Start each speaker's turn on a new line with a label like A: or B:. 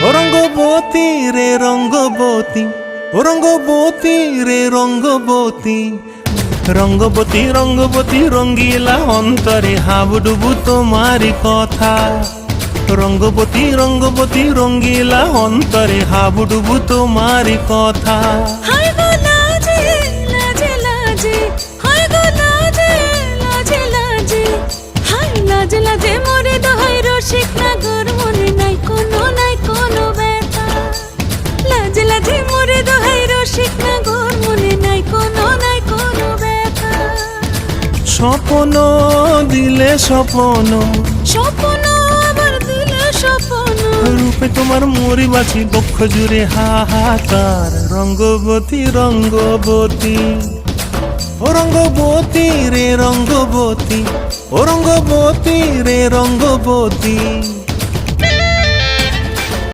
A: ও রঙ্গবতী রে রঙ্গবতী, ও রঙ্গবতী রে রঙ্গবতী, রঙ্গবতী রঙ্গবতী রঙ্গিলা অন্তরে হাবুডুবু তোমারি কথা। রঙ্গবতী রঙ্গবতী রঙ্গিলা অন্তরে হাবুডুবু তোমারি কথা।
B: হায় গো লাজে লাজে লাজে, হায় গো লাজে লাজে লাজে, হায় লাজে লাজে মোরে দোহাই রসিক নাগর মনে নাই কোনো ব্যথা। লাজে লাজে মোরে দোহাই রসিক নাগর মনে নাই কোনো ব্যথা।
A: স্বপ্ন দিলে স্বপ্ন,
B: স্বপ্ন আবার দিলে স্বপ্ন,
A: রূপে তোমার মরি বাছি বক্ষ জুড়ে হাহাকার। রঙ্গবতী রঙ্গবতী, ও রঙ্গবতী রে রঙ্গবতী, ও রঙ্গবতী রে রঙ্গবতী।